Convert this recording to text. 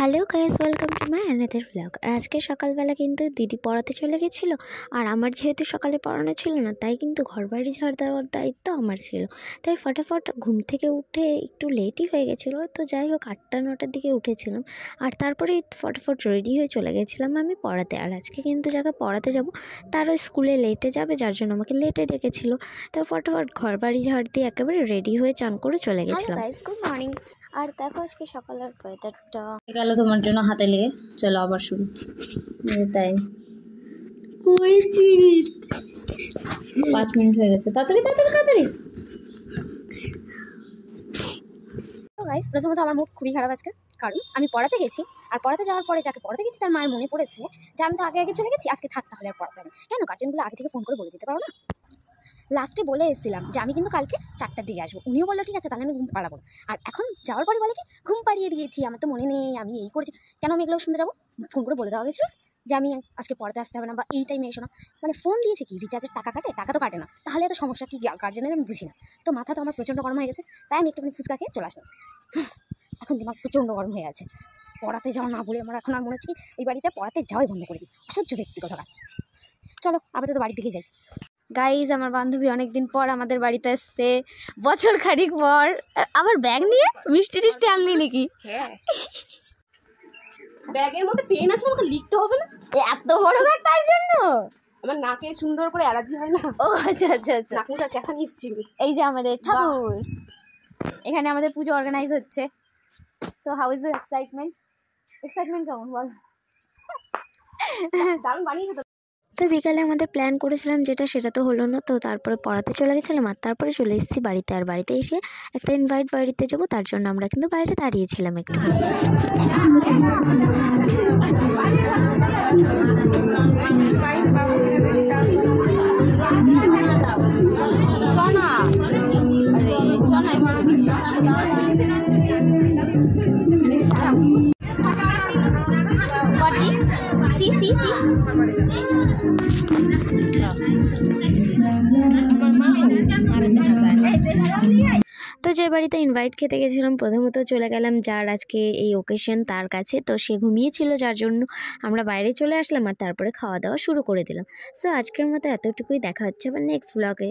Hello guys, welcome to my another blog. আর আজকে সকালবেলা কিন্তু দিদি পড়াতে চলে গেছিলো, আর আমার যেহেতু সকালে পড়ানো ছিল না, তাই কিন্তু ঘরবাড়ি ঝাড় দেওয়ার দায়িত্ব আমার ছিল। তাই ফটাফট ঘুম থেকে উঠে একটু লেটই হয়ে গেছিলো, তো যাই হোক 8টা-9টার দিকে উঠেছিলাম, আর তারপরে ফটাফট রেডি হয়ে চলে গেছিলাম আমি পড়াতে। আর আজকে কিন্তু যাকে পড়াতে যাব তারও স্কুলে লেটে যাবে, যার জন্য আমাকে লেটে ডেকেছিলো। তো ফটাফট ঘরবাড়ি ঝাড় দিয়ে একেবারে রেডি হয়ে চান করে চলে গেছিলাম। Good morning. আর দেখো আজকে সকালের ওয়েদারটা গেল তোমার জন্য হাতে লেগে। চলো আবার শুরু। তাই 5 মিনিট হয়ে গেছে। তাড়াতাড়ি তাড়াতাড়ি তাড়াতাড়ি। তো গাইস, প্রথমত আমার মুড খুবই খারাপ আজকে, কারণ আমি পড়াতে গেছি, আর পড়াতে যাওয়ার পরে যাকে পড়াতে গেছি তার মায়ের মনে পড়েছে যে আমি তো আগে আগে চলে গেছি, আজকে থাক তাহলে আর পড়াতে হবে কেন, গার্জেনগুলো আগে থেকে ফোন করে বলে দিতে পারো না। লাস্টে বলে এসেছিলাম যে আমি কিন্তু কালকে 4টার দিকে আসবো, উনিও বললো ঠিক আছে তাহলে আমি ঘুম পাড়াবো। আর এখন যাওয়ার পরে বলে কি ঘুম পাড়িয়ে দিয়েছি, আমার তো মনে নেই আমি এই করেছি। কেন আমি এগুলো শুনতে যাবো? ফোন করে বলে দেওয়া গেছিলো যে আমি আজকে পড়াতে আসতে হবে না, বা এই টাইমে এসো না। মানে ফোন দিয়েছে কি, রিচার্জের টাকা কাটে? টাকা তো কাটে না, তাহলে এত সমস্যা কি গার্জেনের আমি বুঝি না। তো মাথা তো আমার প্রচণ্ড গরম হয়ে গেছে, তাই আমি একটুখানি ফুচকা খেয়ে চলে আসলাম। এখন দিমাগ প্রচণ্ড গরম হয়ে আছে। পড়াতে যাওয়া না বলে আমার এখন আর মনে হচ্ছে কি এই বাড়িতে পড়াতে যাওয়াই বন্ধ করে দিই, অসহ্য ব্যক্তিগত। চলো আপাতত বাড়ির দিকে যাই। গাইজ, আমার বান্ধবী অনেকদিন পর আমাদের বাড়িতে আসছে, বছর খানিক পর। আবার ব্যাগ নিয়ে মিষ্টি টিষ্টি আনলি নাকি? হ্যাঁ, ব্যাগের মধ্যে পেন আছে, আমাকে লিখতে হবে না? এত বড় ব্যাগ তার জন্য? আমার নাকে সুন্দর করে অ্যালার্জি হয় না? ও আচ্ছা আচ্ছা আচ্ছা। নাকটা কেথা নিচ্ছি। এই যে আমাদের ঠাকুর, এখানে আমাদের পুজো অর্গানাইজ হচ্ছে। So how is the excitement? Excitement কেমন বল? দারুণ বানিয়েছে তো। তো বিকালে আমাদের প্ল্যান করেছিলাম সেটা তো হলো না, তো তারপরে পড়াতে চলে গেছিলাম, আর তারপরে চলে এসেছি বাড়িতে। আর বাড়িতে এসে একটা ইনভাইট বাড়িতে যাবো, তার জন্য আমরা কিন্তু বাইরে দাঁড়িয়েছিলাম একটু। তো যে বাড়িতে ইনভাইট খেতে গেছিলাম, প্রথমত চলে গেলাম যার আজকে এই ওকেশন তার কাছে। তো সে ঘুমিয়েছিল, যার জন্য আমরা বাইরে চলে আসলাম, আর তারপরে খাওয়া দাওয়া শুরু করে দিলাম। সো আজকের মতো এতটুকুই, দেখা হচ্ছে আবার নেক্সট ব্লগে।